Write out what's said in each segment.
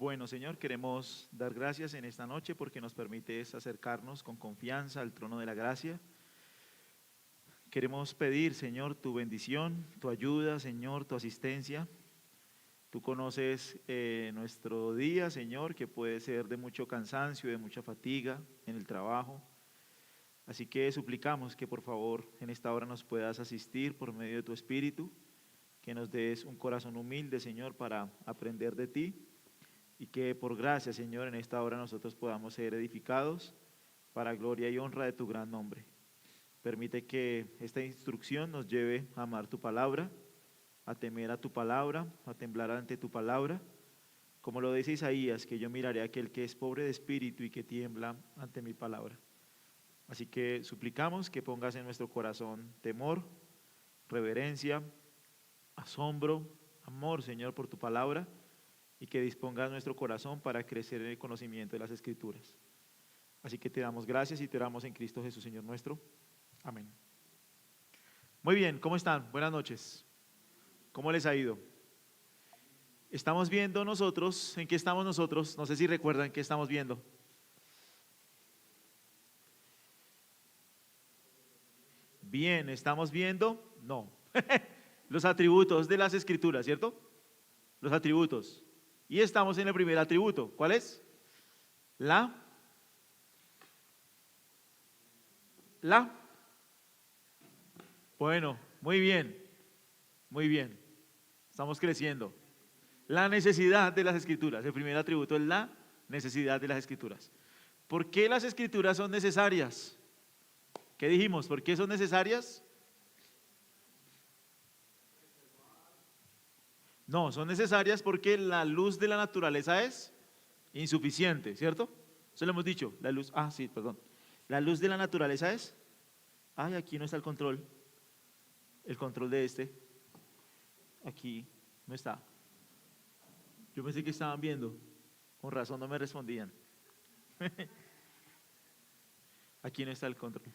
Bueno, Señor, queremos dar gracias en esta noche porque nos permites acercarnos con confianza al trono de la gracia. Queremos pedir, Señor, tu bendición, tu ayuda, Señor, tu asistencia. Tú conoces nuestro día, Señor, que puede ser de mucho cansancio, de mucha fatiga en el trabajo. Así que suplicamos que por favor en esta hora nos puedas asistir por medio de tu Espíritu, que nos des un corazón humilde, Señor, para aprender de ti y que por gracia, Señor, en esta hora nosotros podamos ser edificados para gloria y honra de tu gran nombre. Permite que esta instrucción nos lleve a amar tu palabra, a temer a tu palabra, a temblar ante tu palabra. Como lo dice Isaías, que yo miraré a aquel que es pobre de espíritu y que tiembla ante mi palabra. Así que suplicamos que pongas en nuestro corazón temor, reverencia, asombro, amor, Señor, por tu palabra y que dispongas nuestro corazón para crecer en el conocimiento de las Escrituras. Así que te damos gracias y te oramos en Cristo Jesús, Señor nuestro. Amén. Muy bien, ¿cómo están? Buenas noches. ¿Cómo les ha ido? Estamos viendo nosotros, ¿en qué estamos nosotros? No sé si recuerdan qué estamos viendo. Bien, estamos viendo, no, los atributos de las Escrituras, ¿cierto? Los atributos. Y estamos en el primer atributo. ¿Cuál es? La. Bueno, muy bien, muy bien. Estamos creciendo. La necesidad de las Escrituras. El primer atributo es la necesidad de las Escrituras. ¿Por qué las Escrituras son necesarias? ¿Qué dijimos? ¿Por qué son necesarias? No, son necesarias porque la luz de la naturaleza es insuficiente, ¿cierto? Eso lo hemos dicho, la luz, sí, perdón. La luz de la naturaleza es, aquí no está el control de este, aquí no está. Yo pensé que estaban viendo, con razón no me respondían. Aquí no está el control.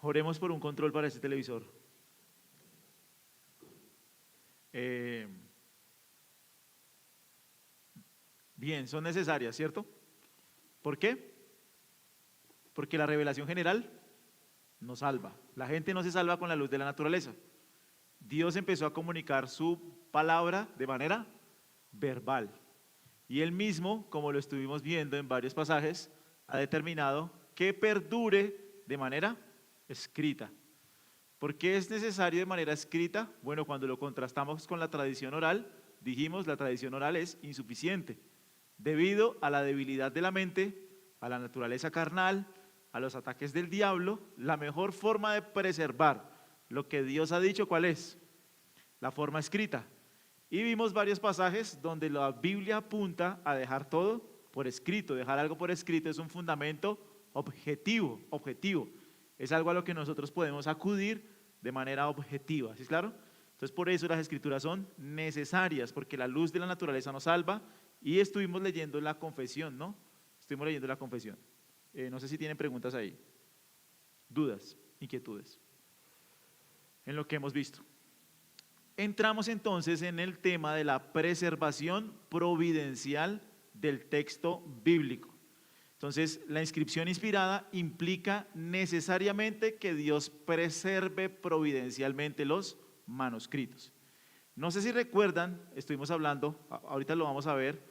Oremos por un control para este televisor. Bien, son necesarias, ¿cierto? ¿Por qué? Porque la revelación general nos salva. La gente no se salva con la luz de la naturaleza. Dios empezó a comunicar su palabra de manera verbal. Y Él mismo, como lo estuvimos viendo en varios pasajes, ha determinado que perdure de manera escrita. ¿Por qué es necesario de manera escrita? Bueno, cuando lo contrastamos con la tradición oral, dijimos la tradición oral es insuficiente, debido a la debilidad de la mente, a la naturaleza carnal, a los ataques del diablo. La mejor forma de preservar lo que Dios ha dicho, ¿cuál es? La forma escrita. Y vimos varios pasajes donde la Biblia apunta a dejar todo por escrito. Dejar algo por escrito es un fundamento objetivo. Es algo a lo que nosotros podemos acudir de manera objetiva, ¿sí es claro? Entonces por eso las Escrituras son necesarias, porque la luz de la naturaleza nos salva. Y estuvimos leyendo la confesión, ¿no? Estuvimos leyendo la confesión. No sé si tienen preguntas ahí, dudas, inquietudes, en lo que hemos visto. Entramos entonces en el tema de la preservación providencial del texto bíblico. Entonces, la inscripción inspirada implica necesariamente que Dios preserve providencialmente los manuscritos. No sé si recuerdan, estuvimos hablando, ahorita lo vamos a ver,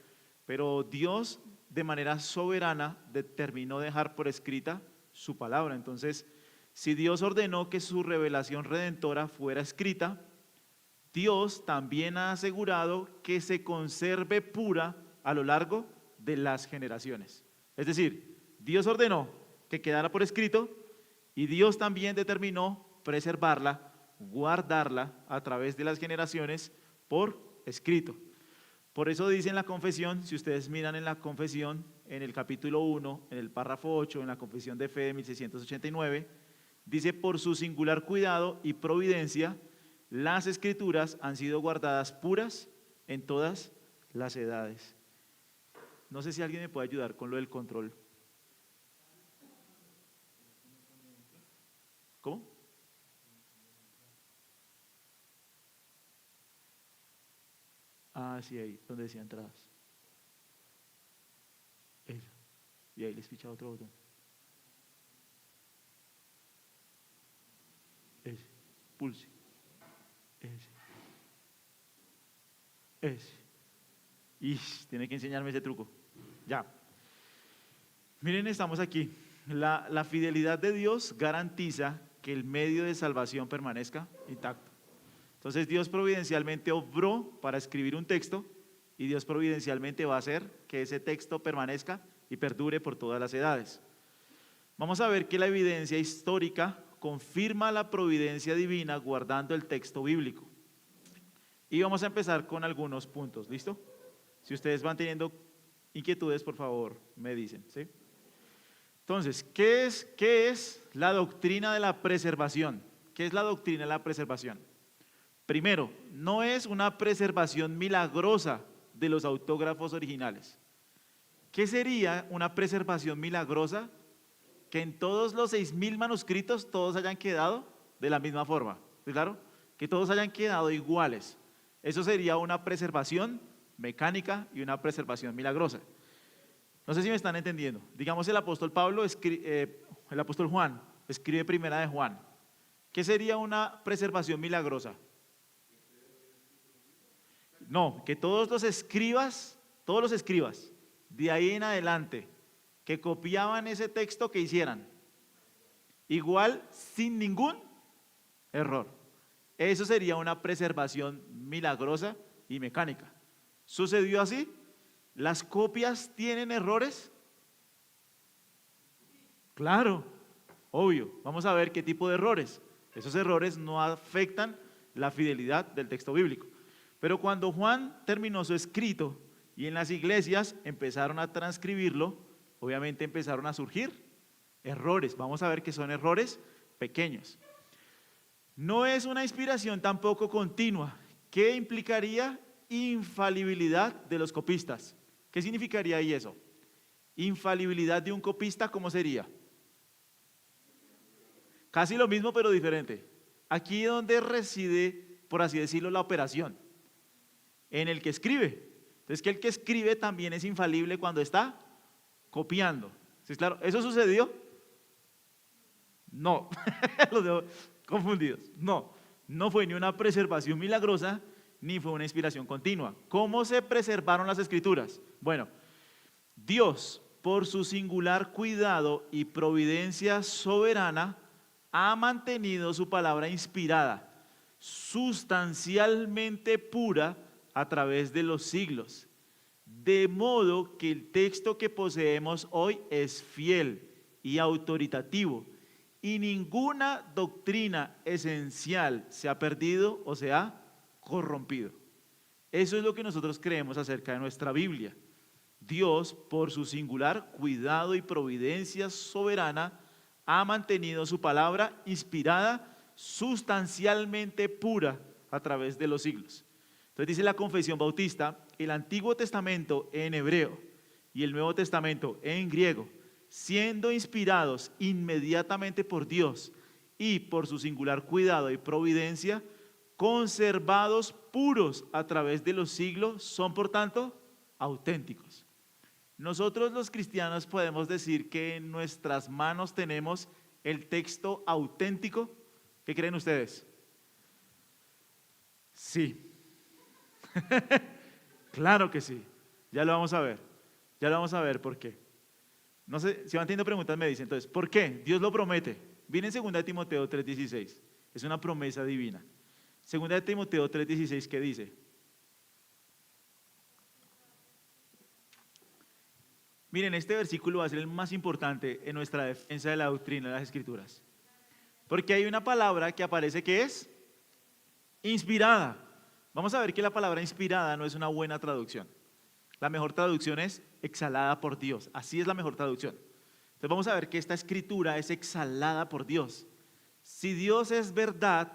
pero Dios de manera soberana determinó dejar por escrita su palabra. Entonces, si Dios ordenó que su revelación redentora fuera escrita, Dios también ha asegurado que se conserve pura a lo largo de las generaciones. Es decir, Dios ordenó que quedara por escrito y Dios también determinó preservarla, guardarla a través de las generaciones por escrito. Por eso dice en la confesión, si ustedes miran en la confesión, en el capítulo 1, en el párrafo 8, en la confesión de fe de 1689, dice: por su singular cuidado y providencia, las Escrituras han sido guardadas puras en todas las edades. No sé si alguien me puede ayudar con lo del control. ¿Cómo? Ah, sí, ahí, donde decía entradas. Eso. Y ahí les pichaba otro botón. Ese. Pulse. Ese. Ese. Y tiene que enseñarme ese truco. Ya. Miren, estamos aquí. La fidelidad de Dios garantiza que el medio de salvación permanezca intacto. Entonces Dios providencialmente obró para escribir un texto y Dios providencialmente va a hacer que ese texto permanezca y perdure por todas las edades. Vamos a ver que la evidencia histórica confirma la providencia divina guardando el texto bíblico. Y vamos a empezar con algunos puntos, ¿listo? Si ustedes van teniendo inquietudes, por favor, me dicen, ¿sí? Entonces, ¿qué es la doctrina de la preservación? ¿Qué es la doctrina de la preservación? Primero, no es una preservación milagrosa de los autógrafos originales. ¿Qué sería una preservación milagrosa? Que en todos los 6.000 manuscritos todos hayan quedado de la misma forma, ¿sí, claro? Que todos hayan quedado iguales. Eso sería una preservación mecánica y una preservación milagrosa. No sé si me están entendiendo. Digamos, el apóstol el apóstol Juan escribe Primera de Juan. ¿Qué sería una preservación milagrosa? No, que todos los escribas, de ahí en adelante, que copiaban ese texto, que hicieran igual, sin ningún error. Eso sería una preservación milagrosa y mecánica. ¿Sucedió así? ¿Las copias tienen errores? Claro, obvio. Vamos a ver qué tipo de errores. Esos errores no afectan la fidelidad del texto bíblico. Pero cuando Juan terminó su escrito y en las iglesias empezaron a transcribirlo, obviamente empezaron a surgir errores. Vamos a ver que son errores pequeños. No es una inspiración tampoco continua. ¿Qué implicaría? Infalibilidad de los copistas. ¿Qué significaría ahí eso? Infalibilidad de un copista, ¿cómo sería? Casi lo mismo, pero diferente. Aquí es donde reside, por así decirlo, la operación. En el que escribe. Entonces, que el que escribe también es infalible cuando está copiando. ¿Sí es claro? ¿Eso sucedió? No. Los dejo confundidos. No. No fue ni una preservación milagrosa, ni fue una inspiración continua. ¿Cómo se preservaron las escrituras? Bueno, Dios, por su singular cuidado y providencia soberana, ha mantenido su palabra inspirada, sustancialmente pura a través de los siglos, de modo que el texto que poseemos hoy es fiel y autoritativo, y ninguna doctrina esencial se ha perdido o se ha corrompido. Eso es lo que nosotros creemos acerca de nuestra Biblia. Dios, por su singular cuidado y providencia soberana, ha mantenido su palabra inspirada, sustancialmente pura a través de los siglos. Entonces dice la Confesión Bautista, el Antiguo Testamento en hebreo y el Nuevo Testamento en griego, siendo inspirados inmediatamente por Dios y por su singular cuidado y providencia, conservados puros a través de los siglos, son por tanto auténticos. Nosotros los cristianos podemos decir que en nuestras manos tenemos el texto auténtico. ¿Qué creen ustedes? Sí. Claro que sí. Ya lo vamos a ver. Ya lo vamos a ver por qué. No sé, si van teniendo preguntas me dicen. Entonces, ¿por qué? Dios lo promete. Viene en 2 Timoteo 3:16. Es una promesa divina. 2 Timoteo 3:16, ¿qué dice? Miren, este versículo va a ser el más importante en nuestra defensa de la doctrina de las Escrituras. Porque hay una palabra que aparece que es inspirada. Vamos a ver que la palabra inspirada no es una buena traducción. La mejor traducción es exhalada por Dios. Así es la mejor traducción. Entonces vamos a ver que esta escritura es exhalada por Dios. Si Dios es verdad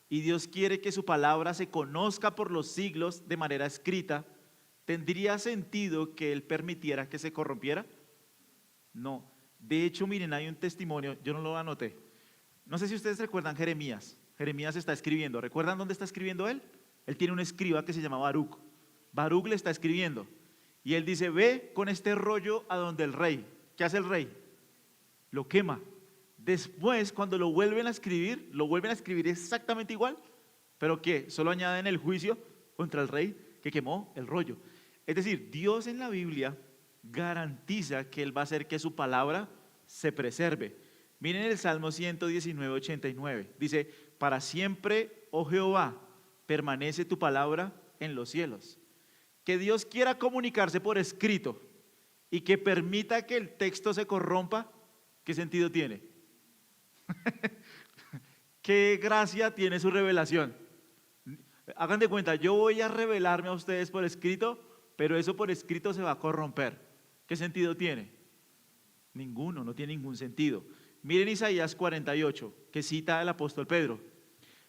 y Dios quiere que su palabra se conozca por los siglos de manera escrita, ¿tendría sentido que Él permitiera que se corrompiera? No. De hecho, miren, hay un testimonio, yo no lo anoté. No sé si ustedes recuerdan Jeremías. Jeremías está escribiendo. ¿Recuerdan dónde está escribiendo él? Él tiene un escriba que se llama Baruc. Baruc le está escribiendo. Y él dice, ve con este rollo a donde el rey. ¿Qué hace el rey? Lo quema. Después, cuando lo vuelven a escribir exactamente igual, pero que solo añaden el juicio contra el rey que quemó el rollo. Es decir, Dios en la Biblia garantiza que Él va a hacer que su palabra se preserve. Miren el Salmo 119, 89. Dice, para siempre, oh Jehová, permanece tu palabra en los cielos. Que Dios quiera comunicarse por escrito y que permita que el texto se corrompa, ¿qué sentido tiene? ¿Qué gracia tiene su revelación? Hagan de cuenta, yo voy a revelarme a ustedes por escrito, pero eso por escrito se va a corromper. ¿Qué sentido tiene? Ninguno, no tiene ningún sentido. Miren Isaías 48, que cita el apóstol Pedro.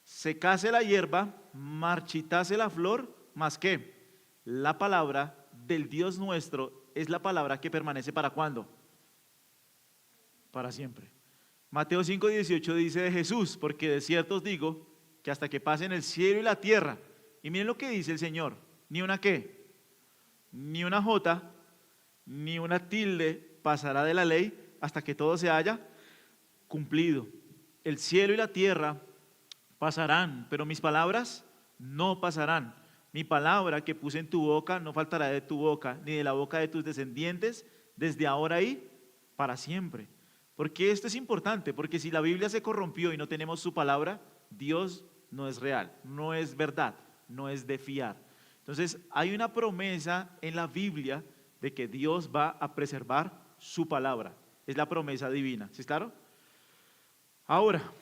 Secase la hierba, marchitase la flor, ¿más qué? La palabra del Dios nuestro es la palabra que permanece ¿para cuándo? Para siempre. Mateo 5:18 dice de Jesús, porque de cierto os digo que hasta que pasen el cielo y la tierra, y miren lo que dice el Señor, ni una qué, ni una jota, ni una tilde pasará de la ley hasta que todo se haya cumplido. El cielo y la tierra pasarán, pero mis palabras no pasarán. Mi palabra que puse en tu boca no faltará de tu boca, ni de la boca de tus descendientes, desde ahora y para siempre. Porque esto es importante, porque si la Biblia se corrompió y no tenemos su palabra, Dios no es real, no es verdad, no es de fiar. Entonces hay una promesa en la Biblia de que Dios va a preservar su palabra. Es la promesa divina, ¿sí es claro? Ahora,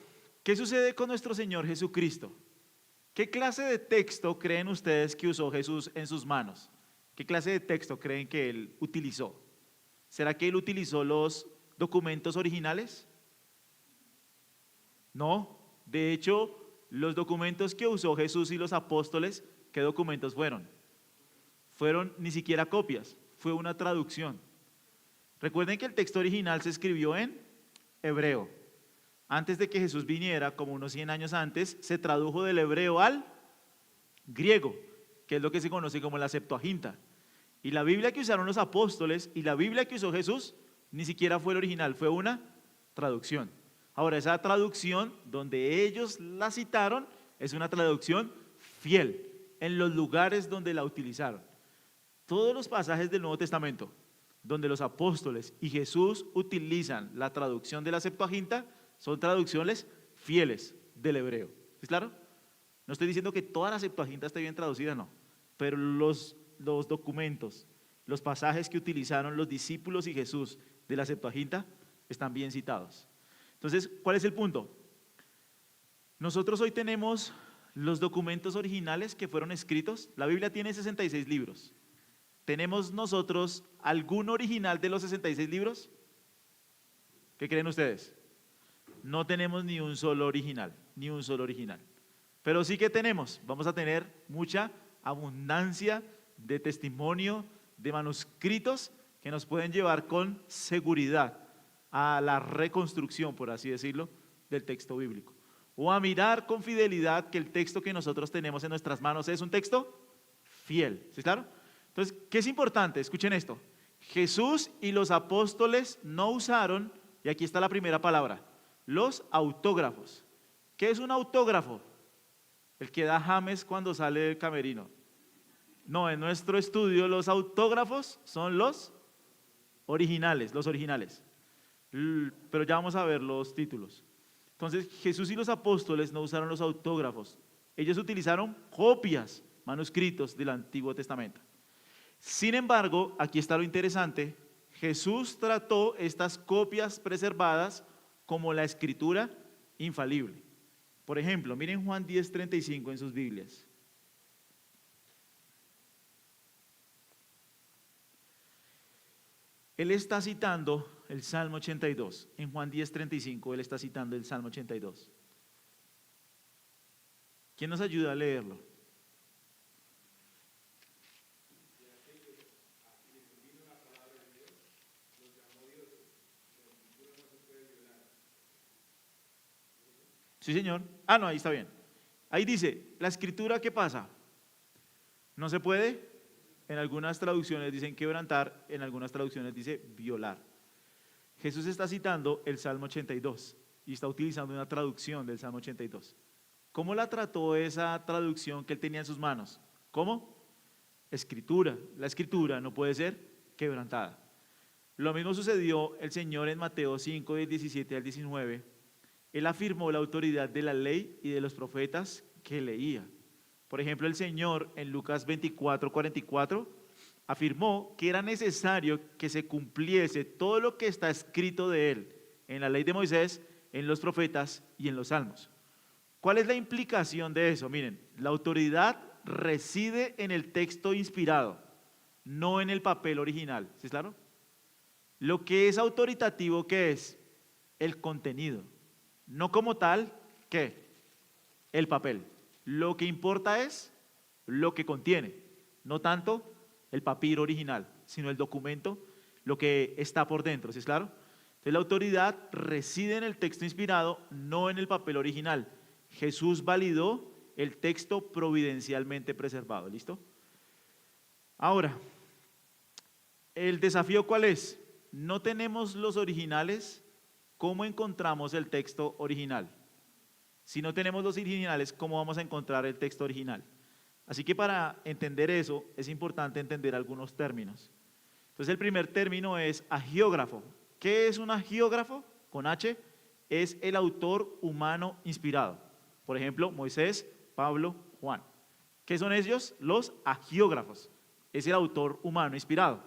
¿qué sucede con nuestro Señor Jesucristo? ¿Qué clase de texto creen ustedes que usó Jesús en sus manos? ¿Qué clase de texto creen que Él utilizó? ¿Será que Él utilizó los documentos originales? No, de hecho, los documentos que usó Jesús y los apóstoles, ¿qué documentos fueron? Fueron ni siquiera copias, fue una traducción. Recuerden que el texto original se escribió en hebreo. Antes de que Jesús viniera, como unos 100 años antes, se tradujo del hebreo al griego, que es lo que se conoce como la Septuaginta. Y la Biblia que usaron los apóstoles y la Biblia que usó Jesús ni siquiera fue el original, fue una traducción. Ahora, esa traducción donde ellos la citaron es una traducción fiel en los lugares donde la utilizaron. Todos los pasajes del Nuevo Testamento donde los apóstoles y Jesús utilizan la traducción de la Septuaginta son traducciones fieles del hebreo. ¿Es claro? No estoy diciendo que toda la Septuaginta esté bien traducida, no, pero los documentos, los pasajes que utilizaron los discípulos y Jesús de la Septuaginta están bien citados. Entonces, ¿cuál es el punto? Nosotros hoy tenemos los documentos originales que fueron escritos. La Biblia tiene 66 libros. ¿Tenemos nosotros algún original de los 66 libros? ¿Qué creen ustedes? No tenemos ni un solo original, ni un solo original. Pero sí que tenemos, vamos a tener mucha abundancia de testimonio, de manuscritos que nos pueden llevar con seguridad a la reconstrucción, por así decirlo, del texto bíblico. O a mirar con fidelidad que el texto que nosotros tenemos en nuestras manos es un texto fiel. ¿Sí, claro? Entonces, ¿qué es importante? Escuchen esto. Jesús y los apóstoles no usaron, y aquí está la primera palabra, los autógrafos. ¿Qué es un autógrafo? El que da James cuando sale del camerino. No, en nuestro estudio los autógrafos son los originales, Pero ya vamos a ver los títulos. Entonces, Jesús y los apóstoles no usaron los autógrafos. Ellos utilizaron copias, manuscritos del Antiguo Testamento. Sin embargo, aquí está lo interesante. Jesús trató estas copias preservadas como la escritura infalible. Por ejemplo, miren Juan 10:35 en sus Biblias. Él está citando el Salmo 82. En Juan 10:35 él está citando el Salmo 82. ¿Quién nos ayuda a leerlo? Sí, señor. Ah, no, ahí está bien. Ahí dice, la escritura, ¿qué pasa? No se puede En algunas traducciones dicen quebrantar, en algunas traducciones dice violar. Jesús está citando el Salmo 82 y está utilizando una traducción del Salmo 82. ¿Cómo la trató esa traducción que él tenía en sus manos? ¿Cómo? Escritura. La escritura no puede ser quebrantada. Lo mismo sucedió el Señor en Mateo 5, del 17 al 19. Él afirmó la autoridad de la ley y de los profetas que leía. Por ejemplo, el Señor en Lucas 24, 44 afirmó que era necesario que se cumpliese todo lo que está escrito de él en la ley de Moisés, en los profetas y en los salmos. ¿Cuál es la implicación de eso? Miren, la autoridad reside en el texto inspirado, no en el papel original. ¿Sí es claro? Lo que es autoritativo, ¿qué es? El contenido. No como tal, ¿qué? El papel. Lo que importa es lo que contiene, no tanto el papiro original, sino el documento, lo que está por dentro. ¿Sí es claro? Entonces la autoridad reside en el texto inspirado, no en el papel original. Jesús validó el texto providencialmente preservado. ¿Listo? Ahora, ¿el desafío cuál es? No tenemos los originales. ¿Cómo encontramos el texto original? Si no tenemos los originales, ¿cómo vamos a encontrar el texto original? Así que para entender eso, es importante entender algunos términos. Entonces el primer término es agiógrafo. ¿Qué es un agiógrafo? Con H, es el autor humano inspirado. Por ejemplo, Moisés, Pablo, Juan. ¿Qué son ellos? Los agiógrafos. Es el autor humano inspirado.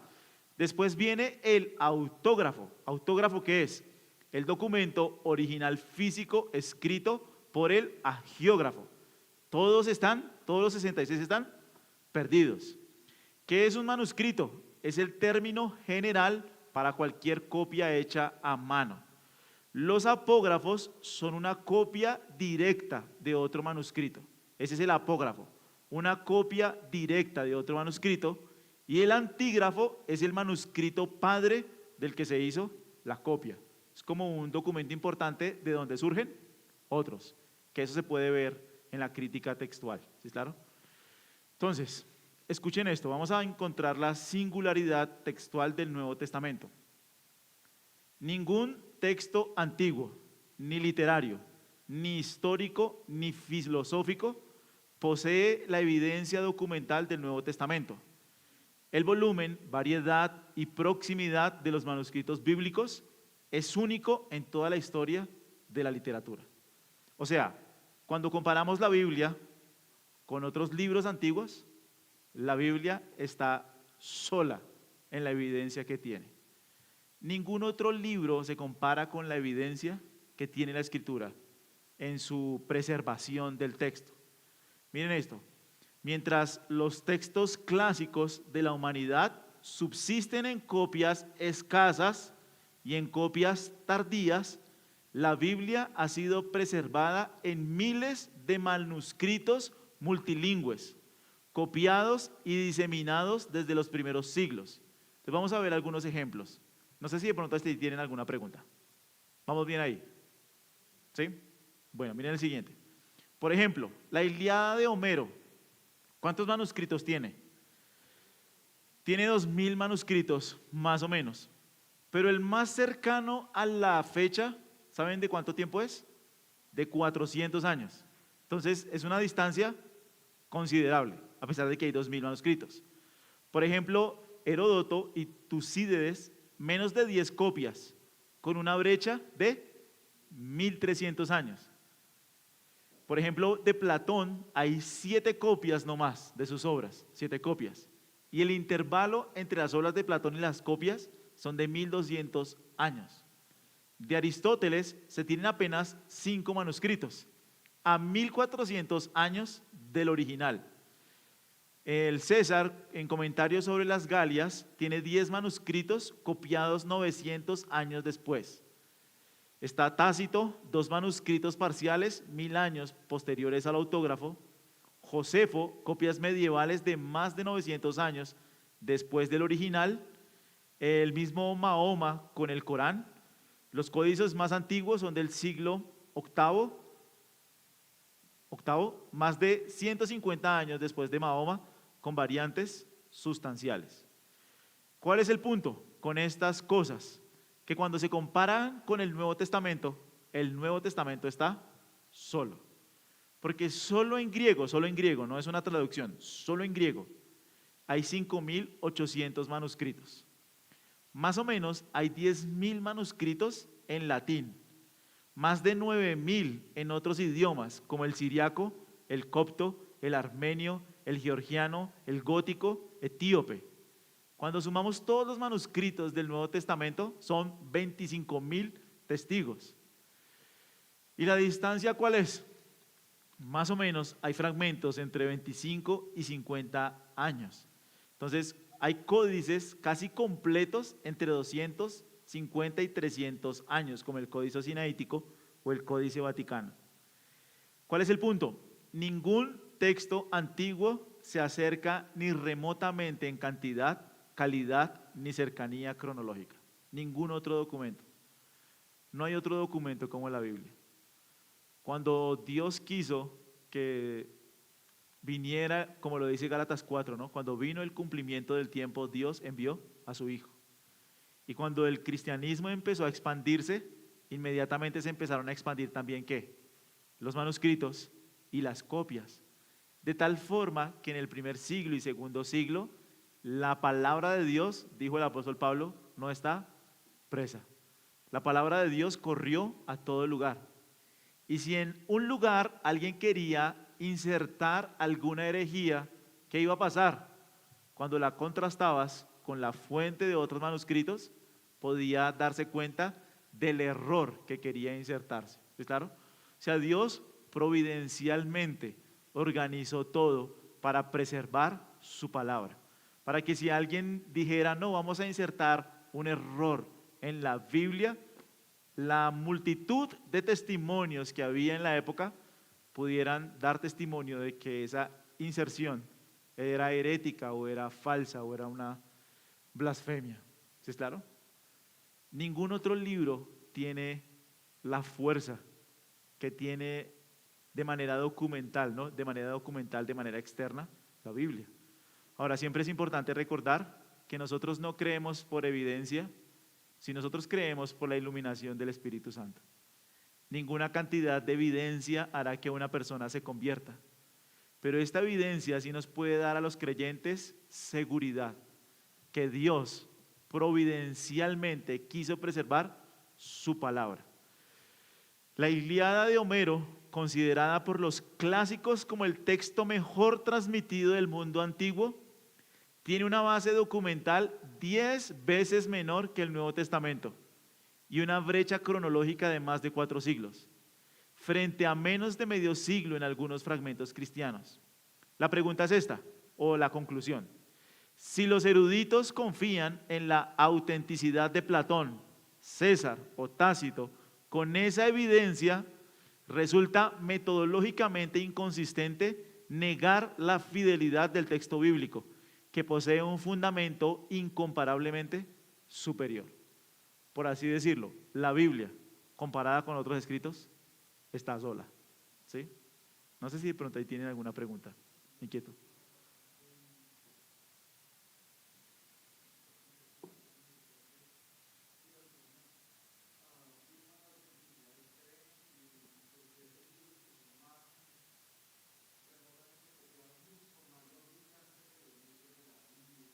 Después viene el autógrafo. ¿Autógrafo qué es? El documento original físico escrito por el agiógrafo. Todos los 66 están perdidos. ¿Qué es un manuscrito? Es el término general para cualquier copia hecha a mano. Los apógrafos son una copia directa de otro manuscrito. Ese es el apógrafo, una copia directa de otro manuscrito. Y el antígrafo es el manuscrito padre del que se hizo la copia. Es como un documento importante de donde surgen otros, que eso se puede ver en la crítica textual. ¿Sí es claro? Entonces, escuchen esto, vamos a encontrar la singularidad textual del Nuevo Testamento. Ningún texto antiguo, ni literario, ni histórico, ni filosófico posee la evidencia documental del Nuevo Testamento. El volumen, variedad y proximidad de los manuscritos bíblicos es único en toda la historia de la literatura. O sea, cuando comparamos la Biblia con otros libros antiguos, la Biblia está sola en la evidencia que tiene. Ningún otro libro se compara con la evidencia que tiene la Escritura en su preservación del texto. Miren esto, mientras los textos clásicos de la humanidad subsisten en copias escasas y en copias tardías, la Biblia ha sido preservada en miles de manuscritos multilingües, copiados y diseminados desde los primeros siglos. Entonces vamos a ver algunos ejemplos. No sé si de pronto tienen alguna pregunta. ¿Vamos bien ahí? ¿Sí? Bueno, miren el siguiente. Por ejemplo, la Ilíada de Homero. ¿Cuántos manuscritos tiene? Tiene 2000 manuscritos, más o menos. Pero el más cercano a la fecha, ¿saben de cuánto tiempo es? De 400 años. Entonces, es una distancia considerable, a pesar de que hay 2000 manuscritos. Por ejemplo, Heródoto y Tucídides, menos de 10 copias, con una brecha de 1300 años. Por ejemplo, de Platón hay 7 copias nomás de sus obras, 7 copias. Y el intervalo entre las obras de Platón y las copias son de 1200 años. De Aristóteles se tienen apenas 5 manuscritos, a 1400 años del original. El César, en comentarios sobre las Galias, tiene 10 manuscritos copiados 900 años después. Está Tácito, 2 manuscritos parciales, 1000 años posteriores al autógrafo. Josefo, copias medievales de más de 900 años después del original. El mismo Mahoma con el Corán. Los códices más antiguos son del siglo VIII, más de 150 años después de Mahoma, con variantes. sustanciales. ¿Cuál es el punto con estas cosas? Que cuando se comparan con el Nuevo Testamento está solo. Porque solo en griego, no es una traducción, solo en griego, hay 5.800 manuscritos. Más o menos hay 10.000 manuscritos en latín, más de 9.000 en otros idiomas, como el siriaco, el copto, el armenio, el georgiano, el gótico, etíope. Cuando sumamos todos los manuscritos del Nuevo Testamento, son 25.000 testigos. ¿Y la distancia cuál es? Más o menos hay fragmentos entre 25 y 50 años. Entonces, hay códices casi completos entre 250 y 300 años, como el Códice Sinaítico o el Códice Vaticano. ¿Cuál es el punto? Ningún texto antiguo se acerca ni remotamente en cantidad, calidad ni cercanía cronológica. Ningún otro documento. No hay otro documento como la Biblia. Cuando Dios quiso que viniera, como lo dice Gálatas 4, ¿no? Cuando vino el cumplimiento del tiempo, Dios envió a su Hijo. Y cuando el cristianismo empezó a expandirse, inmediatamente se empezaron a expandir también, ¿qué? Los manuscritos y las copias. De tal forma que en el primer siglo y segundo siglo, la palabra de Dios, dijo el apóstol Pablo, no está presa. La palabra de Dios corrió a todo lugar. Y si en un lugar alguien quería insertar alguna herejía, ¿qué iba a pasar? Cuando la contrastabas con la fuente de otros manuscritos, podía darse cuenta del error que quería insertarse. ¿Sí, claro? O sea, Dios providencialmente organizó todo para preservar su palabra. Para que si alguien dijera, no, vamos a insertar un error en la Biblia, la multitud de testimonios que había en la época pudieran dar testimonio de que esa inserción era herética o era falsa o era una blasfemia. ¿Sí es claro? Ningún otro libro tiene la fuerza que tiene de manera documental, ¿no? De manera documental, de manera externa, la Biblia. Ahora, siempre es importante recordar que nosotros no creemos por evidencia, si nosotros creemos por la iluminación del Espíritu Santo. Ninguna cantidad de evidencia hará que una persona se convierta. Pero esta evidencia sí nos puede dar a los creyentes seguridad que Dios providencialmente quiso preservar su palabra. La Ilíada de Homero, considerada por los clásicos como el texto mejor transmitido del mundo antiguo, tiene una base documental 10 veces menor que el Nuevo Testamento y una brecha cronológica de más de 4 siglos, frente a menos de medio siglo en algunos fragmentos cristianos. La pregunta es esta, o la conclusión. Si los eruditos confían en la autenticidad de Platón, César o Tácito, con esa evidencia, resulta metodológicamente inconsistente negar la fidelidad del texto bíblico, que posee un fundamento incomparablemente superior. Por así decirlo, la Biblia, comparada con otros escritos, está sola. ¿Sí? No sé si de pronto ahí tienen alguna pregunta. Inquieto.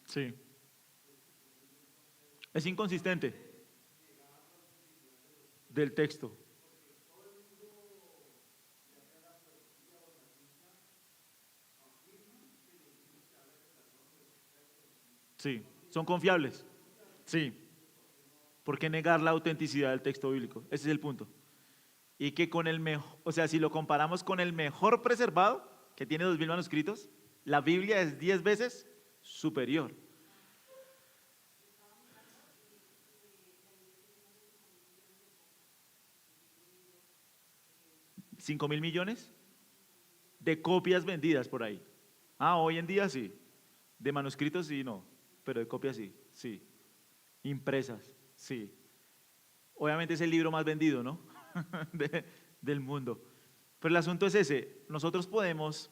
Sí. Es inconsistente del texto. Sí. ¿Son confiables? Sí. ¿Por qué negar la autenticidad del texto bíblico? Ese es el punto. Y que con el mejor, o sea, si lo comparamos con el mejor preservado, que tiene 2.000 manuscritos, la Biblia es 10 veces superior. ¿5.000 millones? De copias vendidas por ahí. Ah, hoy en día sí. De manuscritos sí, no. Pero de copias sí, sí. Impresas, sí. Obviamente es el libro más vendido, ¿no? Del mundo. Pero el asunto es ese. Nosotros podemos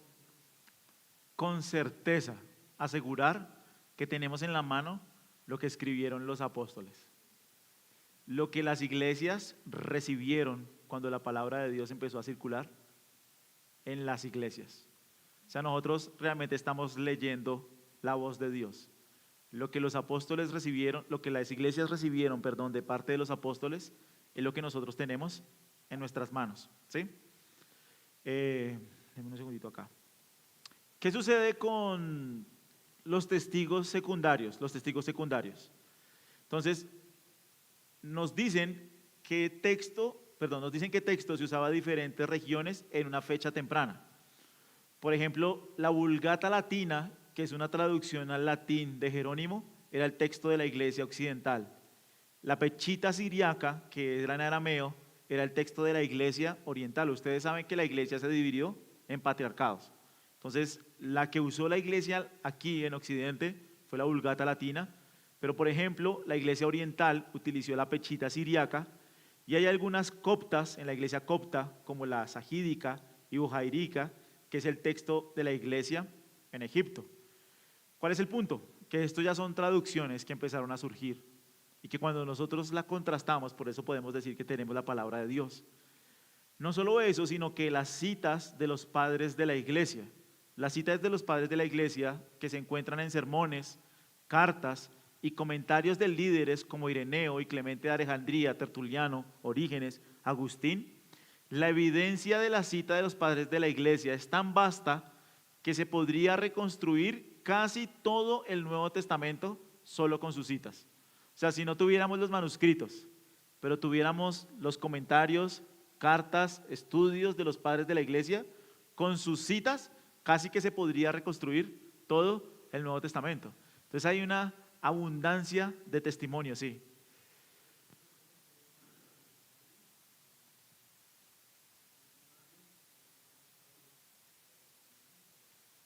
con certeza asegurar que tenemos en la mano lo que escribieron los apóstoles, lo que las iglesias recibieron cuando la palabra de Dios empezó a circular en las iglesias. O sea, nosotros realmente estamos leyendo la voz de Dios. Lo que los apóstoles recibieron, lo que las iglesias recibieron, perdón, de parte de los apóstoles, es lo que nosotros tenemos en nuestras manos, ¿sí? Deme un segundito acá. ¿Qué sucede con los testigos secundarios? Los testigos secundarios. Entonces, nos dicen que texto se usaba en diferentes regiones en una fecha temprana. Por ejemplo, la Vulgata Latina, que es una traducción al latín de Jerónimo, era el texto de la iglesia occidental. La Pechita Siriaca, que era en arameo, era el texto de la iglesia oriental. Ustedes saben que la iglesia se dividió en patriarcados. Entonces, la que usó la iglesia aquí en Occidente fue la Vulgata Latina, pero por ejemplo, la iglesia oriental utilizó la Pechita Siriaca, y hay algunas coptas en la iglesia copta, como la Sagídica y Bujairica, que es el texto de la iglesia en Egipto. ¿Cuál es el punto? Que esto ya son traducciones que empezaron a surgir y que cuando nosotros la contrastamos, por eso podemos decir que tenemos la palabra de Dios. No solo eso, sino que las citas de los padres de la iglesia, las citas de los padres de la iglesia que se encuentran en sermones, cartas y comentarios de líderes como Ireneo y Clemente de Alejandría, Tertuliano, Orígenes, Agustín, la evidencia de la cita de los padres de la iglesia es tan vasta que se podría reconstruir casi todo el Nuevo Testamento solo con sus citas. O sea, si no tuviéramos los manuscritos, pero tuviéramos los comentarios, cartas, estudios de los padres de la iglesia, con sus citas, casi que se podría reconstruir todo el Nuevo Testamento. Entonces hay una abundancia de testimonios, sí.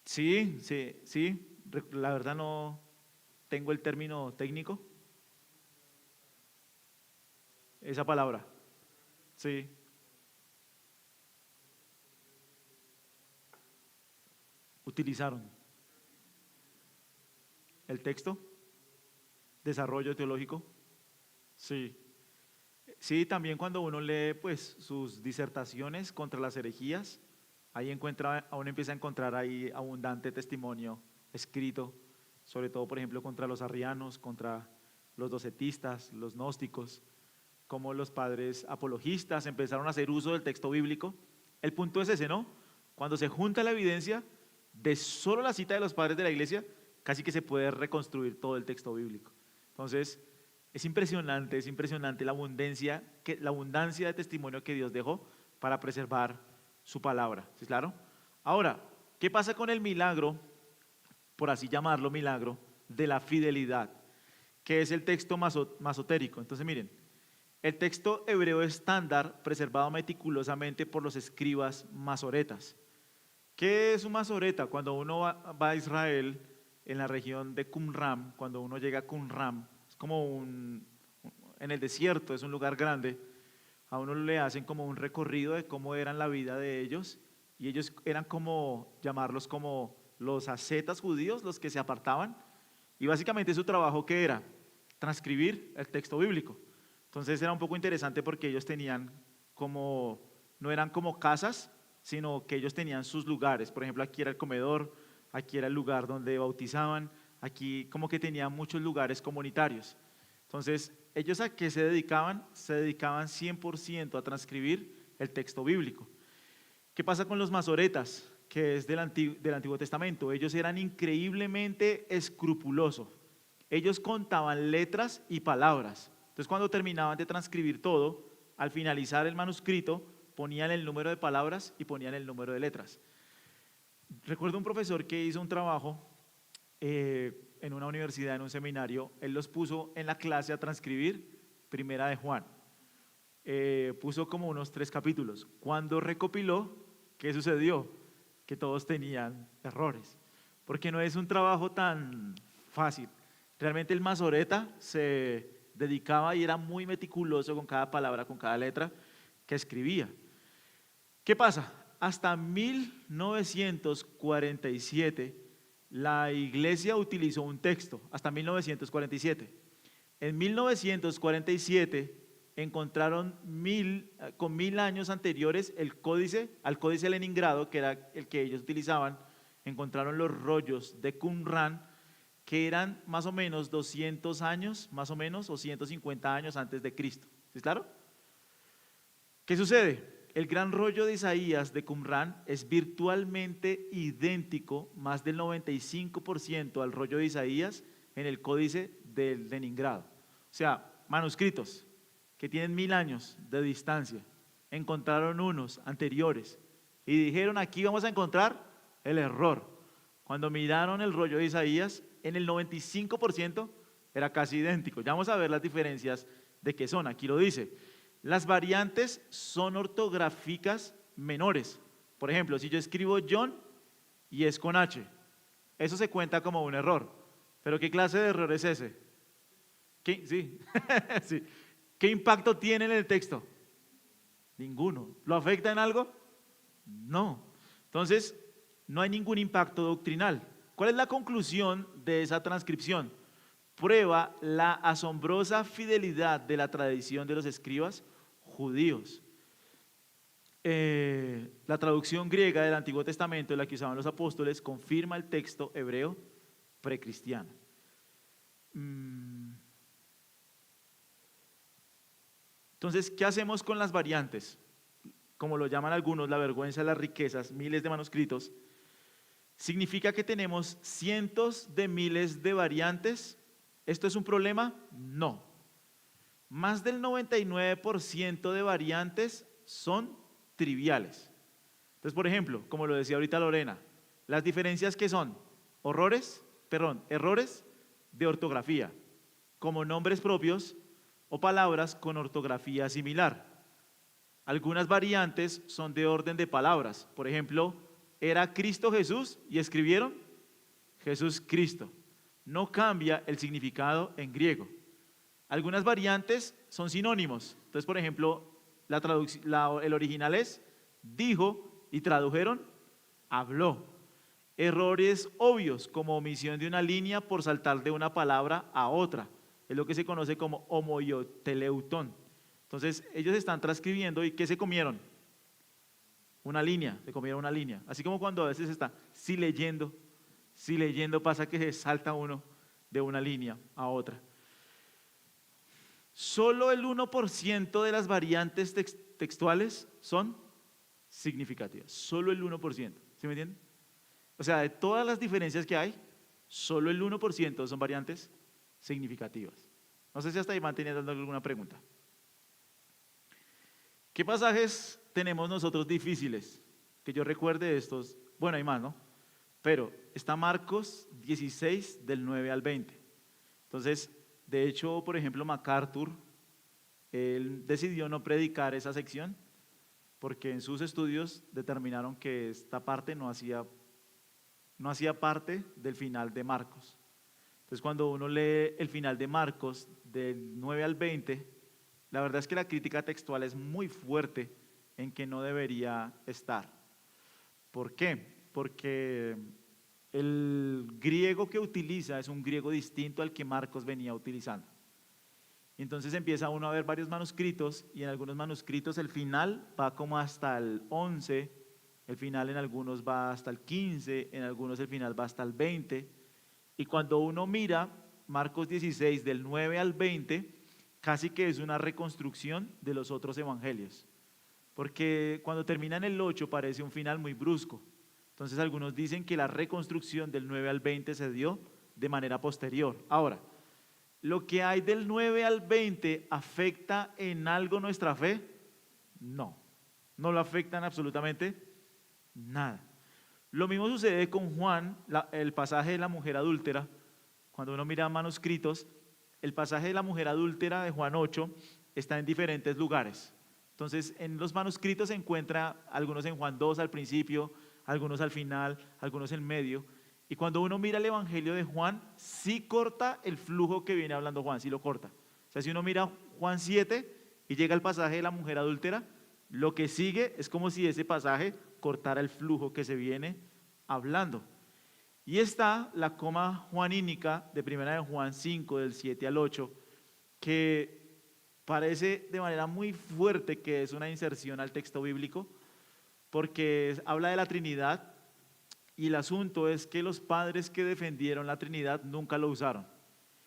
Sí. La verdad no tengo el término técnico. Esa palabra. Sí. Utilizaron el texto, desarrollo teológico. Sí. Sí, también cuando uno lee pues sus disertaciones contra las herejías, ahí uno empieza a encontrar ahí abundante testimonio escrito, sobre todo por ejemplo contra los arrianos, contra los docetistas, los gnósticos, como los padres apologistas empezaron a hacer uso del texto bíblico. El punto es ese, ¿no? Cuando se junta la evidencia de solo la cita de los padres de la iglesia, casi que se puede reconstruir todo el texto bíblico. Entonces, es impresionante la abundancia de testimonio que Dios dejó para preservar su palabra. ¿Sí, claro? Ahora, ¿qué pasa con el milagro, por así llamarlo milagro, de la fidelidad, que es el texto masotérico? Entonces, miren, el texto hebreo estándar preservado meticulosamente por los escribas masoretas. ¿Qué es un masoreta? Cuando uno va a Israel, en la región de Qumran, cuando uno llega a Qumran, es como en el desierto, es un lugar grande, a uno le hacen como un recorrido de cómo era la vida de ellos, y ellos eran como, llamarlos como los ascetas judíos, los que se apartaban, y básicamente su trabajo, ¿qué era? Transcribir el texto bíblico. Entonces era un poco interesante porque ellos tenían como, no eran como casas, sino que ellos tenían sus lugares. Por ejemplo, aquí era el comedor, aquí era el lugar donde bautizaban, aquí como que tenían muchos lugares comunitarios. Entonces, ¿ellos a qué se dedicaban? Se dedicaban 100% a transcribir el texto bíblico. ¿Qué pasa con los masoretas, que es del Antiguo Testamento? Ellos eran increíblemente escrupulosos. Ellos contaban letras y palabras. Entonces, cuando terminaban de transcribir todo, al finalizar el manuscrito, ponían el número de palabras y ponían el número de letras. Recuerdo un profesor que hizo un trabajo en una universidad, en un seminario. Él los puso en la clase a transcribir Primera de Juan. Puso como unos 3 capítulos. Cuando recopiló, ¿qué sucedió? Que todos tenían errores, porque no es un trabajo tan fácil. Realmente el masoreta se dedicaba y era muy meticuloso con cada palabra, con cada letra que escribía. ¿Qué pasa? Hasta 1947 la iglesia utilizó un texto hasta 1947. En 1947 encontraron con 1000 años anteriores al códice Leningrado, que era el que ellos utilizaban. Encontraron los rollos de Qumrán, que eran más o menos 200 años, más o menos, o 150 años antes de Cristo. ¿Sí, claro? ¿Qué sucede? El gran rollo de Isaías de Qumrán es virtualmente idéntico, más del 95% al rollo de Isaías en el códice de Leningrado. O sea, manuscritos que tienen 1000 años de distancia, encontraron unos anteriores y dijeron: aquí vamos a encontrar el error. Cuando miraron el rollo de Isaías, en el 95% era casi idéntico. Ya vamos a ver las diferencias de qué son. Aquí lo dice: las variantes son ortográficas menores. Por ejemplo, si yo escribo John y es con H, eso se cuenta como un error. ¿Pero qué clase de error es ese? Sí. Sí. ¿Qué impacto tiene en el texto? Ninguno. ¿Lo afecta en algo? No. Entonces, no hay ningún impacto doctrinal. ¿Cuál es la conclusión de esa transcripción? Prueba la asombrosa fidelidad de la tradición de los escribas judíos. La traducción griega del Antiguo Testamento, la que usaban los apóstoles, confirma el texto hebreo precristiano. Entonces, ¿qué hacemos con las variantes? Como lo llaman algunos, la vergüenza de las riquezas, miles de manuscritos. ¿Significa que tenemos cientos de miles de variantes? ¿Esto es un problema? No. Más del 99% de variantes son triviales. Entonces, por ejemplo, como lo decía ahorita Lorena, las diferencias que son errores de ortografía, como nombres propios o palabras con ortografía similar. Algunas variantes son de orden de palabras. Por ejemplo, era Cristo Jesús y escribieron Jesús Cristo. No cambia el significado en griego. Algunas variantes son sinónimos. Entonces, por ejemplo, el original es dijo y tradujeron habló. Errores obvios, como omisión de una línea por saltar de una palabra a otra. Es lo que se conoce como homoioteleutón. Entonces, ellos están transcribiendo y ¿qué se comieron? Una línea, se comieron una línea. Así como cuando a veces está si leyendo pasa que se salta uno de una línea a otra. Solo el 1% de las variantes textuales son significativas. Solo el 1%. ¿Sí me entienden? O sea, de todas las diferencias que hay, solo el 1% son variantes significativas. No sé si hasta ahí van teniendo alguna pregunta. ¿Qué pasajes tenemos nosotros difíciles? Que yo recuerde estos. Bueno, hay más, ¿no? Pero está Marcos 16, del 9 al 20. Entonces, de hecho, por ejemplo, MacArthur, él decidió no predicar esa sección porque en sus estudios determinaron que esta parte no hacía parte del final de Marcos. Entonces, cuando uno lee el final de Marcos, del 9 al 20, la verdad es que la crítica textual es muy fuerte en que no debería estar. ¿Por qué? Porque el griego que utiliza es un griego distinto al que Marcos venía utilizando. Y entonces empieza uno a ver varios manuscritos y en algunos manuscritos el final va como hasta el 11, el final en algunos va hasta el 15, en algunos el final va hasta el 20. Y cuando uno mira Marcos 16 del 9 al 20, casi que es una reconstrucción de los otros evangelios. Porque cuando termina en el 8 parece un final muy brusco. Entonces algunos dicen que la reconstrucción del 9 al 20 se dio de manera posterior. Ahora, ¿lo que hay del 9 al 20 afecta en algo nuestra fe? No, no lo afectan absolutamente nada. Lo mismo sucede con Juan, el pasaje de la mujer adúltera. Cuando uno mira manuscritos, el pasaje de la mujer adúltera de Juan 8 está en diferentes lugares. Entonces, en los manuscritos se encuentra algunos en Juan 2 al principio, algunos al final, algunos en medio. Y cuando uno mira el evangelio de Juan, sí corta el flujo que viene hablando Juan, sí lo corta. O sea, si uno mira Juan 7 y llega al pasaje de la mujer adúltera, lo que sigue es como si ese pasaje cortara el flujo que se viene hablando. Y está la coma juanínica de Primera de Juan 5, del 7 al 8, que parece de manera muy fuerte que es una inserción al texto bíblico, porque habla de la Trinidad y el asunto es que los padres que defendieron la Trinidad nunca lo usaron.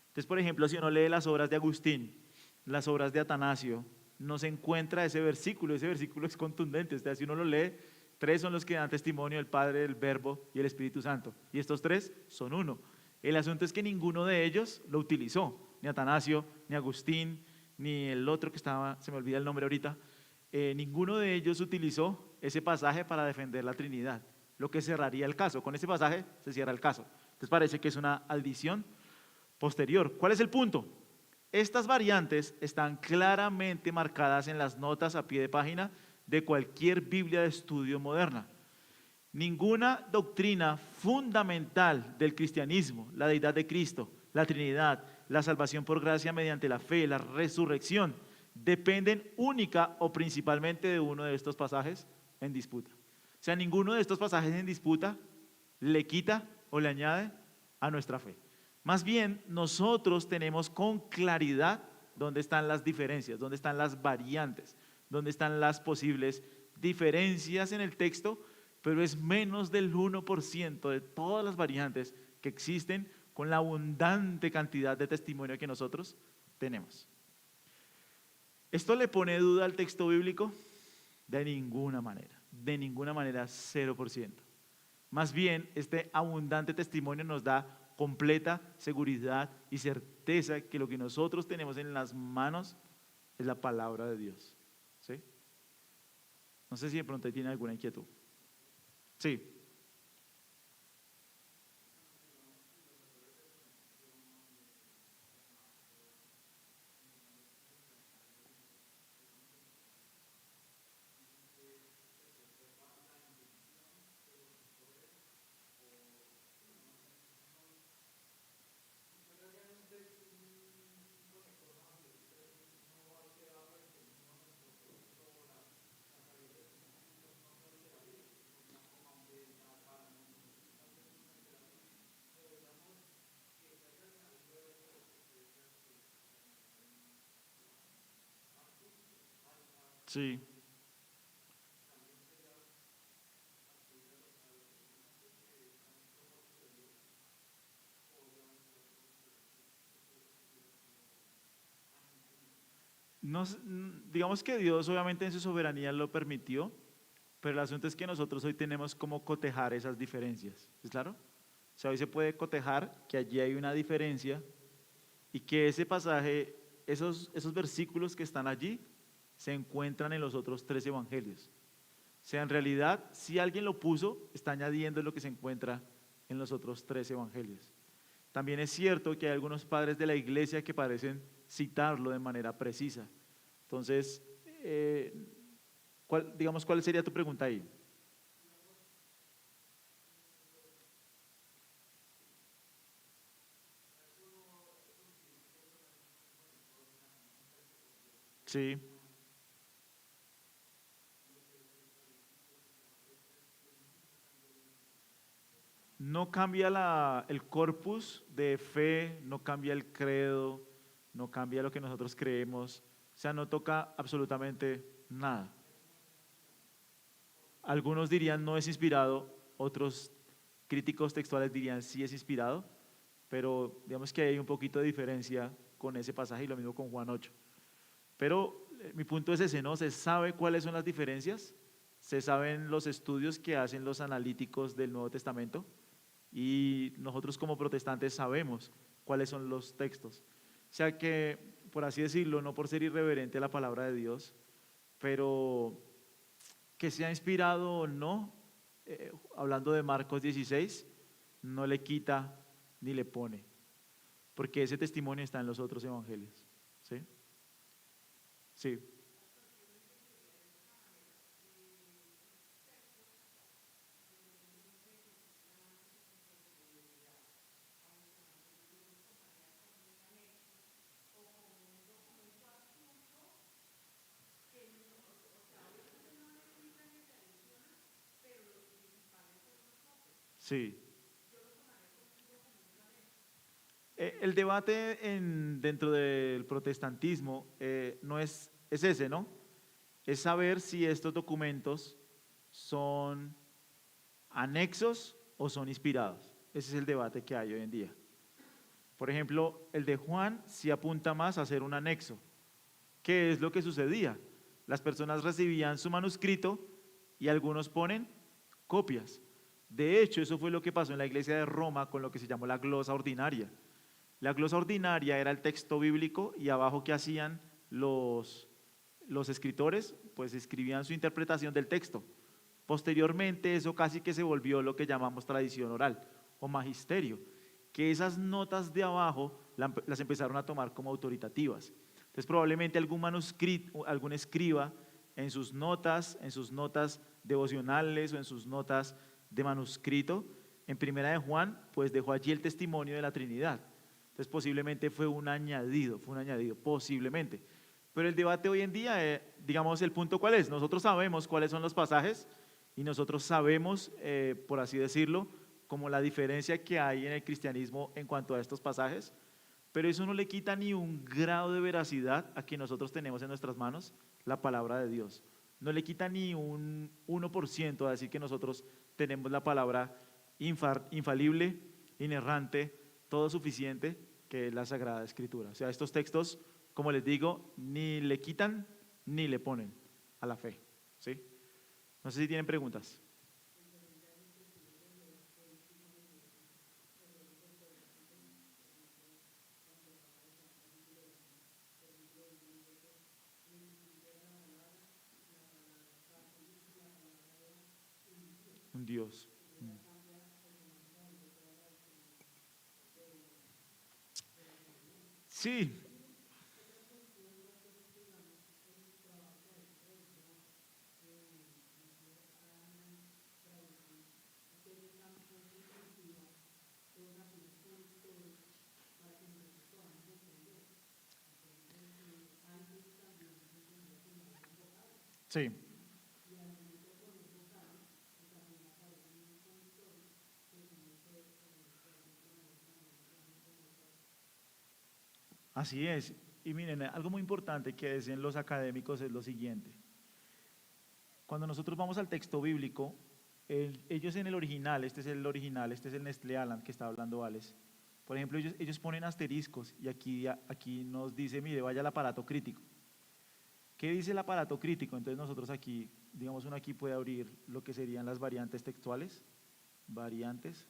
Entonces, por ejemplo, si uno lee las obras de Agustín, las obras de Atanasio, no se encuentra ese versículo es contundente. O sea, si uno lo lee, 3 son los que dan testimonio: el Padre, el Verbo y el Espíritu Santo. Y estos 3 son uno. El asunto es que ninguno de ellos lo utilizó, ni Atanasio, ni Agustín, ni el otro que estaba, se me olvida el nombre ahorita, ninguno de ellos utilizó ese pasaje para defender la Trinidad, lo que cerraría el caso. Con ese pasaje se cierra el caso. Entonces parece que es una adición posterior. ¿Cuál es el punto? Estas variantes están claramente marcadas en las notas a pie de página de cualquier Biblia de estudio moderna. Ninguna doctrina fundamental del cristianismo, la deidad de Cristo, la Trinidad, la salvación por gracia mediante la fe, la resurrección, dependen única o principalmente de uno de estos pasajes en disputa. O sea, ninguno de estos pasajes en disputa le quita o le añade a nuestra fe. Más bien, nosotros tenemos con claridad dónde están las diferencias, dónde están las variantes, dónde están las posibles diferencias en el texto, pero es menos del 1% de todas las variantes que existen con la abundante cantidad de testimonio que nosotros tenemos. ¿Esto le pone duda al texto bíblico? De ninguna manera, 0%. Más bien, este abundante testimonio nos da completa seguridad y certeza que lo que nosotros tenemos en las manos es la palabra de Dios. ¿Sí? No sé si de pronto tiene alguna inquietud. Sí. Sí. Digamos que Dios obviamente en su soberanía lo permitió, pero el asunto es que nosotros hoy tenemos como cotejar esas diferencias. ¿Es claro? O sea, hoy se puede cotejar que allí hay una diferencia y que ese pasaje, esos versículos que están allí, se encuentran en los otros 3 evangelios. O sea, en realidad, si alguien lo puso, está añadiendo lo que se encuentra en los otros 3 evangelios. También es cierto que hay algunos padres de la iglesia que parecen citarlo de manera precisa. Entonces, ¿cuál sería tu pregunta ahí? Sí. No cambia el corpus de fe, no cambia el credo, no cambia lo que nosotros creemos, o sea, no toca absolutamente nada. Algunos dirían no es inspirado, otros críticos textuales dirían sí es inspirado, pero digamos que hay un poquito de diferencia con ese pasaje y lo mismo con Juan 8. Pero mi punto es ese, ¿no? Se sabe cuáles son las diferencias, se saben los estudios que hacen los analíticos del Nuevo Testamento y nosotros como protestantes sabemos cuáles son los textos. O sea que, por así decirlo, no por ser irreverente a la palabra de Dios, pero que sea inspirado o no, hablando de Marcos 16, no le quita ni le pone, porque ese testimonio está en los otros evangelios. ¿Sí? Sí. Sí. El debate dentro del protestantismo no es ese, ¿no? Es saber si estos documentos son anexos o son inspirados. Ese es el debate que hay hoy en día. Por ejemplo, el de Juan sí apunta más a ser un anexo. ¿Qué es lo que sucedía? Las personas recibían su manuscrito y algunos ponen copias. De hecho, eso fue lo que pasó en la iglesia de Roma con lo que se llamó la glosa ordinaria. La glosa ordinaria era el texto bíblico y abajo ¿qué hacían los escritores? Pues escribían su interpretación del texto. Posteriormente eso casi que se volvió lo que llamamos tradición oral o magisterio, que esas notas de abajo las empezaron a tomar como autoritativas. Entonces probablemente algún manuscrito, algún escriba en sus notas devocionales o en sus notas de manuscrito, en Primera de Juan, pues dejó allí el testimonio de la Trinidad. Entonces posiblemente fue un añadido, posiblemente. Pero el debate hoy en día, digamos, el punto cuál es. Nosotros sabemos cuáles son los pasajes y nosotros sabemos, por así decirlo, como la diferencia que hay en el cristianismo en cuanto a estos pasajes, pero eso no le quita ni un grado de veracidad a que nosotros tenemos en nuestras manos la palabra de Dios. No le quita ni un 1% a decir que nosotros tenemos la palabra infalible, inerrante, todo suficiente, que es la Sagrada Escritura. O sea, estos textos, como les digo, ni le quitan ni le ponen a la fe. ¿Sí? No sé si tienen preguntas. Un Dios. Sí, sí. Así es. Y miren, algo muy importante que dicen los académicos es lo siguiente. Cuando nosotros vamos al texto bíblico, ellos en el original, este es el original, este es el Nestlé Aland que está hablando Vales. Por ejemplo, ellos ponen asteriscos y aquí nos dice, mire, vaya al aparato crítico. ¿Qué dice el aparato crítico? Entonces nosotros aquí, digamos, uno aquí puede abrir lo que serían las variantes textuales. Variantes.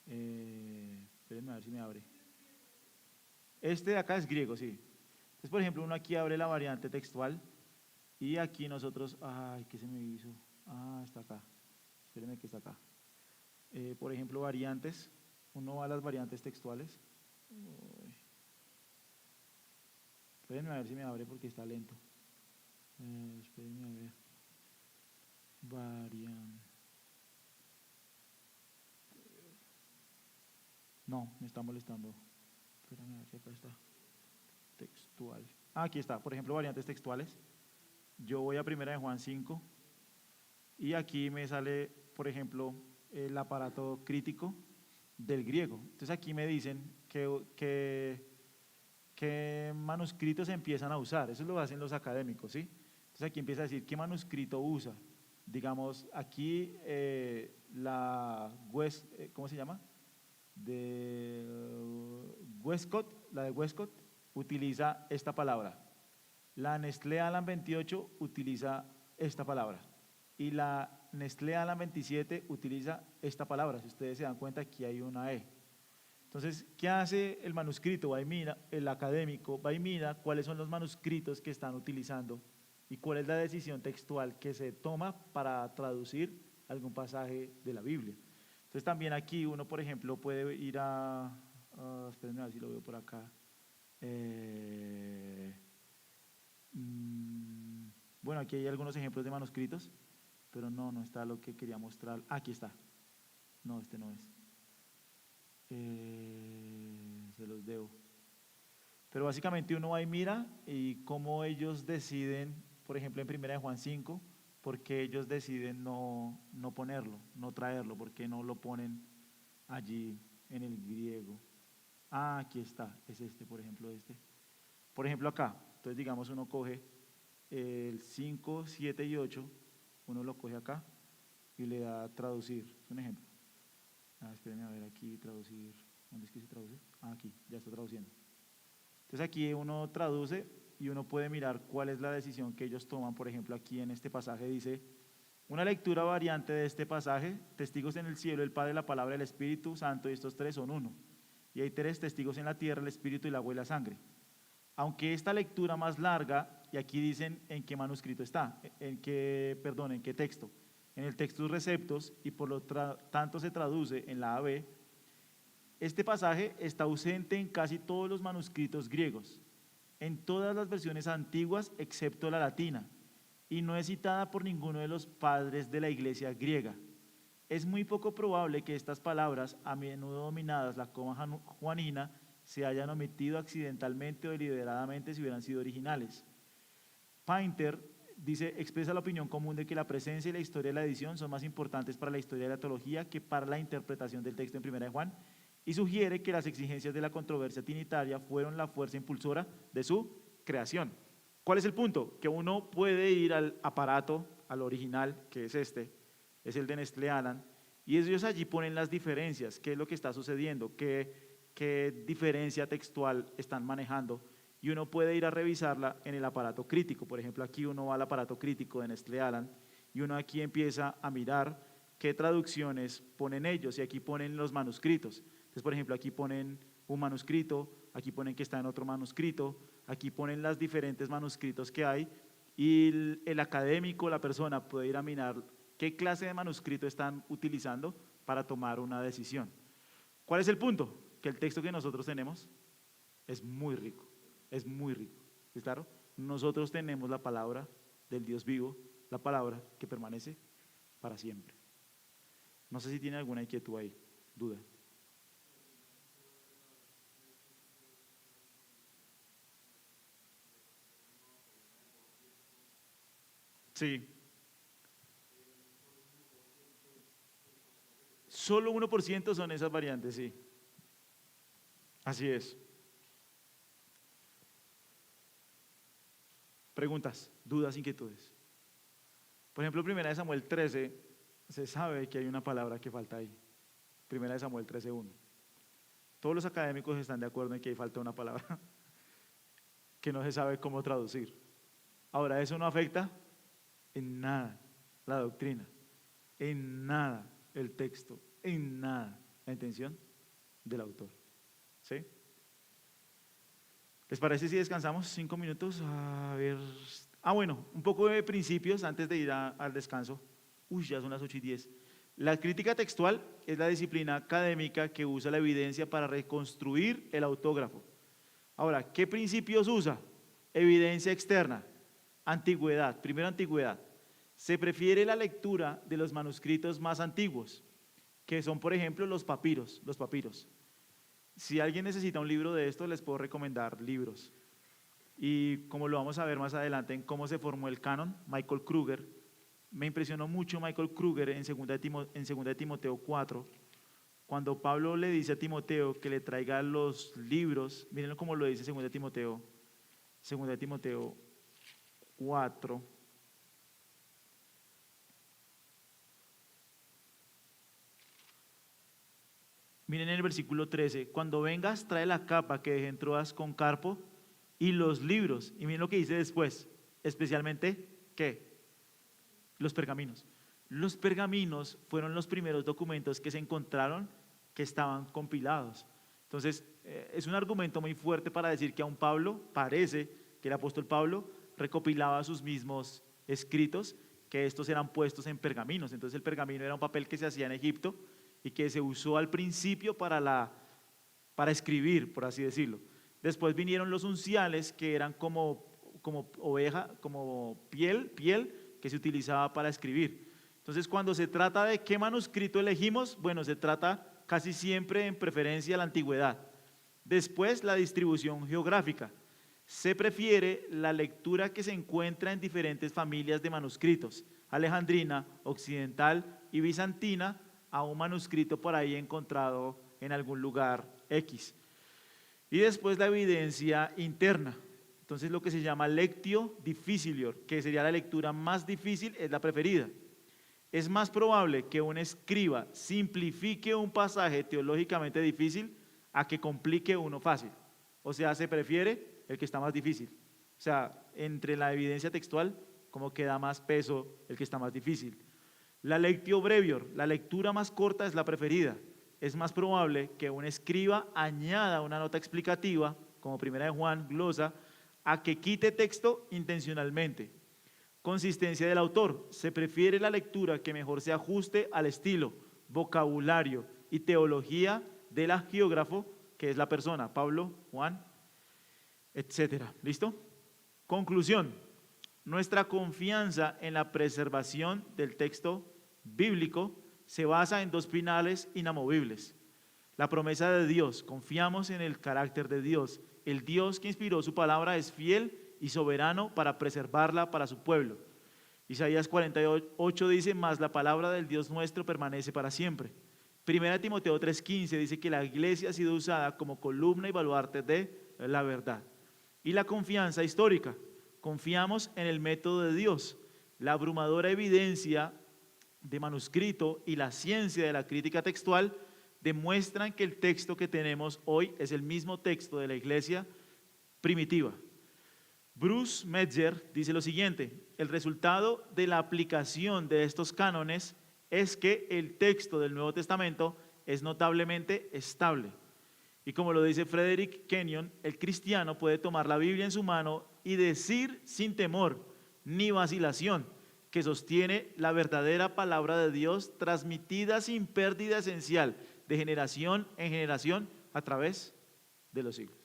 Espérenme a ver si me abre. Este de acá es griego, sí. Entonces, por ejemplo, uno aquí abre la variante textual y aquí nosotros, ay, ¿qué se me hizo? Ah, está acá. Espérenme que está acá. Por ejemplo, variantes. Uno va a las variantes textuales. Uy. Espérenme a ver si me abre porque está lento. Espérenme a ver. Variante. No, me está molestando. Espérame a ver si acá está. Textual. Ah, aquí está. Por ejemplo, variantes textuales. Yo voy a Primera de Juan 5 y aquí me sale, por ejemplo, el aparato crítico del griego. Entonces aquí me dicen qué manuscritos se empiezan a usar. Eso lo hacen los académicos, ¿sí? Entonces aquí empieza a decir qué manuscrito usa. Digamos, aquí ¿cómo se llama? La de Westcott utiliza esta palabra. La Nestlé Aland 28 utiliza esta palabra y la Nestlé Aland 27 utiliza esta palabra. Si ustedes se dan cuenta, aquí hay una E. Entonces, ¿qué hace el manuscrito? El académico va y mira cuáles son los manuscritos que están utilizando y cuál es la decisión textual que se toma para traducir algún pasaje de la Biblia. Entonces, también aquí uno, por ejemplo, puede ir espérenme a ver si lo veo por acá. Bueno, aquí hay algunos ejemplos de manuscritos, pero no está lo que quería mostrar. Aquí está. No, este no es. Se los debo. Pero básicamente uno va y mira y cómo ellos deciden, por ejemplo en Primera de Juan 5, por qué ellos deciden no ponerlo, no traerlo, por qué no lo ponen allí en el griego. Ah, aquí está, es este, por ejemplo, este. Por ejemplo, acá, entonces digamos uno coge el 5, 7 y 8, uno lo coge acá y le da traducir, es un ejemplo. Ah, espérenme a ver aquí, traducir, ¿dónde es que se traduce? Ah, aquí, ya está traduciendo. Entonces aquí uno traduce y uno puede mirar cuál es la decisión que ellos toman. Por ejemplo, aquí en este pasaje dice, una lectura variante de este pasaje, testigos en el cielo, el Padre, la palabra, el Espíritu Santo, y estos tres son uno. Y hay tres testigos en la tierra, el Espíritu, el agua y la sangre. Aunque esta lectura más larga, y aquí dicen en qué manuscrito está, en qué texto, en el Textus Receptus, y por lo tanto se traduce en la AB, este pasaje está ausente en casi todos los manuscritos griegos, en todas las versiones antiguas excepto la latina, y no es citada por ninguno de los padres de la iglesia griega. Es muy poco probable que estas palabras, a menudo dominadas la coma juanina, se hayan omitido accidentalmente o deliberadamente si hubieran sido originales. Painter dice, expresa la opinión común de que la presencia y la historia de la edición son más importantes para la historia de la teología que para la interpretación del texto en Primera de Juan, y sugiere que las exigencias de la controversia trinitaria fueron la fuerza impulsora de su creación. ¿Cuál es el punto? Que uno puede ir al aparato, al original, que es este, es el de Nestlé Aland, y ellos allí ponen las diferencias, qué es lo que está sucediendo, qué diferencia textual están manejando, y uno puede ir a revisarla en el aparato crítico. Por ejemplo, aquí uno va al aparato crítico de Nestlé Aland, y uno aquí empieza a mirar qué traducciones ponen ellos, y aquí ponen los manuscritos. Entonces, por ejemplo, aquí ponen un manuscrito, aquí ponen que está en otro manuscrito, aquí ponen los diferentes manuscritos que hay, y el académico, la persona, puede ir a mirar qué clase de manuscrito están utilizando para tomar una decisión. ¿Cuál es el punto? Que el texto que nosotros tenemos es muy rico, es muy rico. ¿Es claro? Nosotros tenemos la palabra del Dios vivo, la palabra que permanece para siempre. No sé si tiene alguna inquietud ahí, duda. Sí, solo 1% son esas variantes, sí. Así es. Preguntas, dudas, inquietudes. Por ejemplo, Primera de Samuel 13, se sabe que hay una palabra que falta ahí. Primera de Samuel 13:1. Todos los académicos están de acuerdo en que ahí falta una palabra que no se sabe cómo traducir. Ahora, ¿eso no afecta en nada la doctrina, en nada el texto, en nada la intención del autor? ¿Sí? ¿Les parece si descansamos 5 minutos? A ver. Bueno, un poco de principios antes de ir al descanso. Uy, ya son las 8:10. La crítica textual es la disciplina académica que usa la evidencia para reconstruir el autógrafo. Ahora, ¿qué principios usa? Evidencia externa, antigüedad. Primero, antigüedad. Se prefiere la lectura de los manuscritos más antiguos, que son, por ejemplo, los papiros. Los papiros. Si alguien necesita un libro de esto, les puedo recomendar libros. Y como lo vamos a ver más adelante en cómo se formó el canon, Michael Kruger, me impresionó mucho Michael Kruger en 2 de Timoteo 4, cuando Pablo le dice a Timoteo que le traiga los libros, miren cómo lo dice 2 de Timoteo 4. Miren en el versículo 13, cuando vengas trae la capa que dejé en Troas con Carpo y los libros, y miren lo que dice después, especialmente, ¿qué? Los pergaminos. Los pergaminos fueron los primeros documentos que se encontraron que estaban compilados. Entonces, es un argumento muy fuerte para decir que aún Pablo, parece que el apóstol Pablo recopilaba sus mismos escritos, que estos eran puestos en pergaminos. Entonces el pergamino era un papel que se hacía en Egipto y que se usó al principio para escribir, por así decirlo. Después vinieron los unciales, que eran como oveja, como piel que se utilizaba para escribir. Entonces, cuando se trata de qué manuscrito elegimos, bueno, se trata casi siempre en preferencia a la antigüedad. Después, la distribución geográfica. Se prefiere la lectura que se encuentra en diferentes familias de manuscritos, alejandrina, occidental y bizantina, a un manuscrito por ahí encontrado en algún lugar X. Y después la evidencia interna. Entonces lo que se llama lectio difficilior, que sería la lectura más difícil, es la preferida. Es más probable que un escriba simplifique un pasaje teológicamente difícil a que complique uno fácil. O sea, se prefiere el que está más difícil. O sea, entre la evidencia textual, como que da más peso el que está más difícil. La lectio brevior, la lectura más corta es la preferida. Es más probable que un escriba añada una nota explicativa, como primera de Juan, glosa, a que quite texto intencionalmente. Consistencia del autor. Se prefiere la lectura que mejor se ajuste al estilo, vocabulario y teología del hagiógrafo, que es la persona, Pablo, Juan, etcétera. ¿Listo? Conclusión. Nuestra confianza en la preservación del texto bíblico se basa en dos pilares inamovibles. La promesa de Dios. Confiamos en el carácter de Dios. El Dios que inspiró su palabra es fiel y soberano para preservarla para su pueblo. Isaías 48 dice, mas la palabra del Dios nuestro permanece para siempre. Primera Timoteo 3:15 dice que la iglesia ha sido usada como columna y baluarte de la verdad. Y la confianza histórica. Confiamos en el método de Dios. La abrumadora evidencia de manuscrito y la ciencia de la crítica textual demuestran que el texto que tenemos hoy es el mismo texto de la iglesia primitiva. Bruce Metzger dice lo siguiente: el resultado de la aplicación de estos cánones es que el texto del Nuevo Testamento es notablemente estable. Y como lo dice Frederick Kenyon, el cristiano puede tomar la Biblia en su mano y decir sin temor ni vacilación que sostiene la verdadera palabra de Dios transmitida sin pérdida esencial de generación en generación a través de los siglos.